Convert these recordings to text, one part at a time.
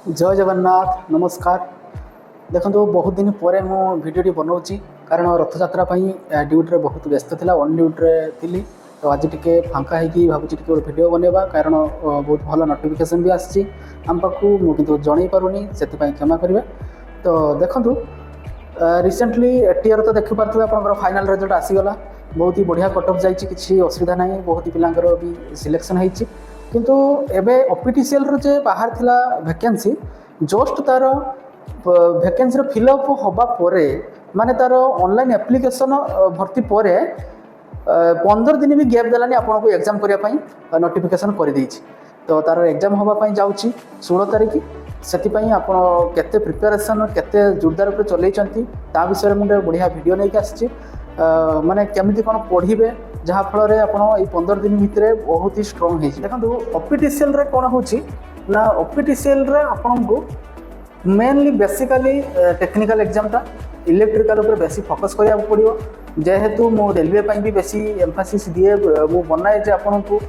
जय जगन्नाथ नमस्कार। देखो बहुत दिन पर मु भिडियोटी बनाऊँगी कारण रथयात्रा ड्यूटी बहुत व्यस्त था ऑन ड्यूटी थी। तो आज टिके फांका होगी भावुँ गोटे भिडियो बनवा कारण बहुत भल नोटिफिकेशन भी आसी आम पाक मुझे जन पारूनी से क्षमा करेंगे। तो देखूँ रिसेंटली एटीआर तो देखिपे आप फाइनाल रिजल्ट आसीगला बहुत ही बढ़िया कटअप जाइए किसी असुविधा ना बहुत ही पिलांकर भी सिलेक्शन होती किंतु एबे ऑफिशियल जे बाहर थिला वैकेंसी जस्ट तार वैकेंसी फिलअप होबा परे माने तार ऑनलाइन एप्लिकेशन भर्ती परे 15 दिन भी गैप देलानी आपन को एग्जाम करिया पई नोटिफिकेशन कर देछि। तो तार एग्जाम होबा पई जाउछि 16 तारिख सेति पई आपन केते प्रिपरेशन केते जोरदार पे चलै चंती ता विषय में बढ़िया वीडियो नै के आछि माने केमिति कोन पढिबे जहाँ फल आपड़ ये 15 दिन भितर बहुत ही स्ट्रंग है। देखो ऑफिशियल रे कौन हो ना ऑफिशियल रे आपन को मेनली बेसिकली टेक्निकल एग्जामटा इलेक्ट्रिकल ऊपर बेसी फोकस करिया पड़ो जेहेतु मो रेलवे पाई भी बेसी एम्फासिस दिए मु बनाए जे आपन को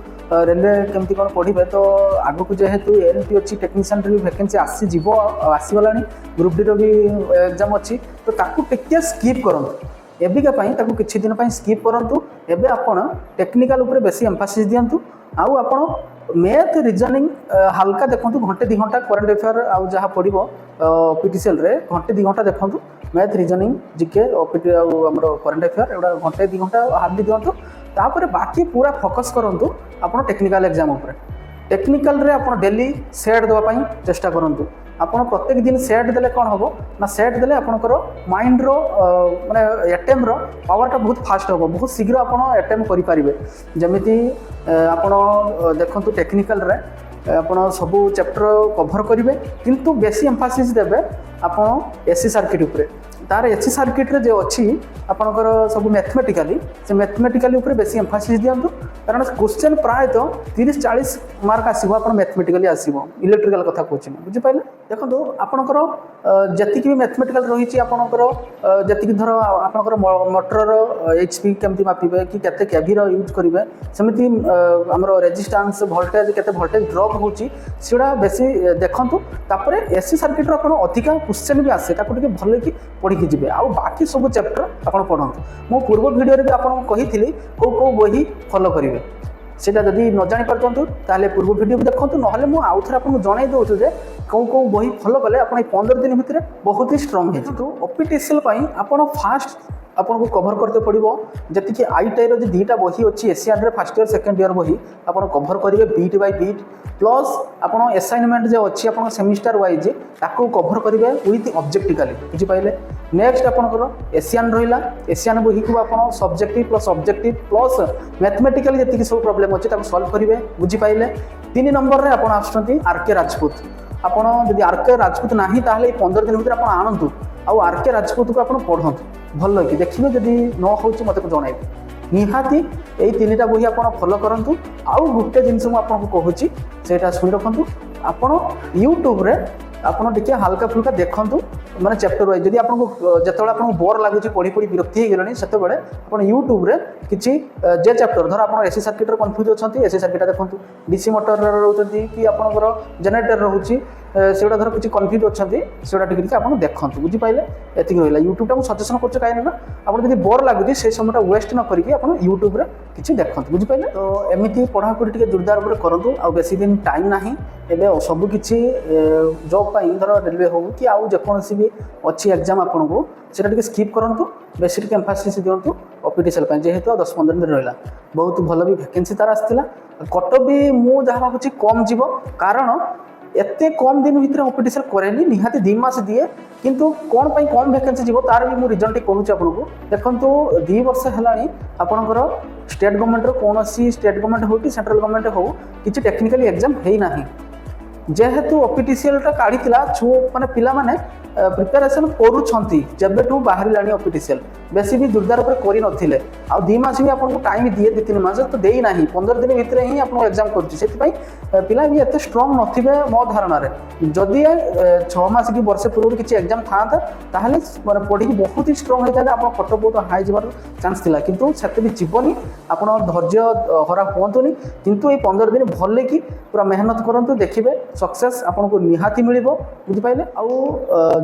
रेलवे केमती कौन पढ़े तो आग को जेहेतु एलटी अच्छी टेक्नीशियन भी वैकेंसी आसीगला ग्रुप डी भी एग्जाम अच्छी तो ताकू टिके स्किप करंतु एबिका ताकू किछि दिन पाई स्किप करंतु एबे आपण टेक्निकल ऊपर बेसी एम्फासिस दियंतु आउ आपण मैथ रीजनिंग हल्का देखंतु घंटे 2 घंटा करंट अफेयर आउ जहाँ पड़ो ऑफिशियल रे घंटे 2 घंटा देखंतु मैथ रीजनिंग जीके ओपीटी आउ हमर करंट अफेयर एडा घंटे 2 घंटा हार्डली दियंतु तापर बाकी पूरा फोकस करंतु आपण टेक्निकल एग्जाम ऊपर टेक्निकल रे आपण डेली सेट देवा पाई चेष्टा करंतु आपन प्रत्येक दिन सेट देले कौन हम ना सेट देले आपनकर माइंड रो माने एटेम रो पावरटा बहुत फास्ट हम बहुत शीघ्र आपन एटेम करि पारिबे जेमिति आपन देखंतु टेक्निकल रे आपन सब चैप्टर कवर करिवे किंतु बेसी एम्फासिस देबे आपन एसी सर्किट ऊपर तार एसी सर्किट रे जे अच्छी आपनकर सब मैथमेटिकली से मैथमेटिकली ऊपर बेसी एम्फासिस दियंतु कारण क्वेश्चन प्राय तो 30-40 मार्क आसीबो आपन मैथमेटिकली आसीबो इलेक्ट्रिकल कथा कहछि बुझि पाइले। देखो आपनकर जति भी मैथमेटिकल रही आपनकर जति धर आपनकर मोटर रो एचपी केमती मापिबे कि केते केवी रो यूज करिवे सेमिति हमरो रेजिस्टेंस वोल्टेज केते वोल्टेज ड्रॉप होची सेडा बेसी देखंतु तापरे एसी सर्किट रो आपन अधिका क्वेश्चन भी आसे ताको टिके भले कि पढ़ी जी आउ बाकी सब चैप्टर आप पढ़ते मो पूर्व वीडियो भी आपको कही कौ बही फॉलो करेंगे सेटा जदि न जानी पारतु ताले पूर्व वीडियो भी देखो ना मुझे आउ थे आपको जन दूँ जे कौ कौ बही फॉलो कले आप 15 दिन भितर बहुत ही स्ट्रंग है। तो ऑफिशियल आप फास्ट आपको कभर करते पड़ो जी आईटाई जो 2टा बही अच्छी एशियन रे फर्स्ट ईयर सेकेंड ईयर बही आप कभर करेंगे बीट बाय बीट प्लस आप असाइनमेंट जो अच्छी आप सेमिस्टर वाइज ताको कभर करेंगे विथ ऑब्जेक्टिकली बुझिपारे। नेक्स्ट आपंकर एशियन रहा एशियन बही को आप subjective plus objective plus mathematically जी सब प्रोब्लेम अच्छे सल्व करेंगे बुझिपारे। 3 नंबर में आप आसुँच आरके राजपूत आपड़ जब आरके राजपूत ना ताहले 15 दिन भितर आप आणतु आउ आरके राजपूत को आप पढ़ु भल कि देखिए जदि न हो मत जन निहाती यही 3टा बही आप फॉलो करूँ। आउ गोटे जिनस मुझे कहूँ से शुणी रखु आप यूट्यूब रे आपड़ टे हल्का फुल्का देखूँ माने चैप्टर वाइज जब आपको जिते आपको बोर लगुच पढ़ी पढ़ी विरक्ति हो गलानी से आप यूट्यूब रे किसी जे चैप्टर धर आप एसी सर्किट कन्फ्यूज अच्छा एसी सर्किट देखूँ डीसी मोटर रोचे कि आपंकर जेनेटर रोचे सेगुड़ा धर किसी कन्फ्यूज अच्छा से आप देखूँ बुझिपारे एति रहा यूट्यूब मुझे सजेसन कर कहीं ना आप बोर लगुच से समय वेस्ट न करके आप यूट्यूब रे किसी देखूँ बुझिपारे। तो एमती पढ़ापढ़ी टे जोरदार करतु आ बेसी दिन टाइम ना एवं सबकि जॉब धर रेलवे हो कि आउ जेकोसी भी अच्छी एग्जाम आपन को से स्किप करूँ बेसी टे एम्फासिस दिंतु ऑफिशियल जेहेतु 10-15 दिन रहा बहुत भल भी वैकेंसी तार आसाला कट भी मुझे भावुँ कम जीव कारण एते कम दिन भितर ऑफिशियल करेनी निहाती 2 मास दिए किंतु कौन पाई कम वैकेंसी जीव तार भी मुझे रिजल्ट कहूँ आपको देखो 2 वर्ष है आपणकर स्टेट गवर्नमेंट कौन स्टेट गवर्नमेंट हो कि सेंट्रल गवर्नमेंट हो किसी टेक्निकली एग्जाम है ना जेहेतु ऑफिशियलटा काढ़ी छुआ माने पिला माने प्रिपरेशन करूछंती जब बाहर ऑफिशियल बेसी भी जोरदार पर करि नथिले आ 2 मास भी आपन टाइम दिए 2-3 मास तो देई नाही 15 दिन भितर ही आपन एग्जाम करछि सेति पई पिला भी एते स्ट्रांग नथिबे मो धारणा रे जदि 6 मास की वर्ष पूर्व किछि एग्जाम थाता ताहले माने पढी बहुत ही स्ट्रांग होई जाले आपन कट बहुत हाई जबार चांस थिला किंतु सेते भी जीवनी आपन धैर्य हरा होंतुनी किंतु ए 15 दिन भले की पूरा मेहनत करंतु देखिबे सक्सेस आपन को निहाती मिलिबो बुझि पाइले आ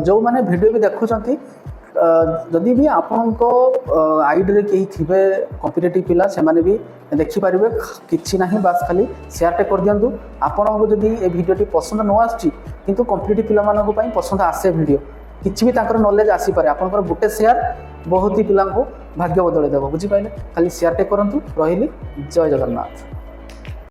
जो माने वीडियो भी देखुचंती जदि भी आपण आईडी रे कहीं थे कॉम्पिटिटिव पिला से माने भी देखिपारे किसी ना बास खाली शेयर कर दिंतु आपण को जदि ये भिडियो पसंद न आसची किंतु कॉम्पिटिटिव पिला मानक पई पसंद आसे वीडियो किसी भी ताकर नॉलेज आसी पारे आपनकर गुटे शेयर बहुत ही पिला भाग्य बदल देव बुझी पाइले खाली शेयर टे करंतु रहिली जय जगन्नाथ।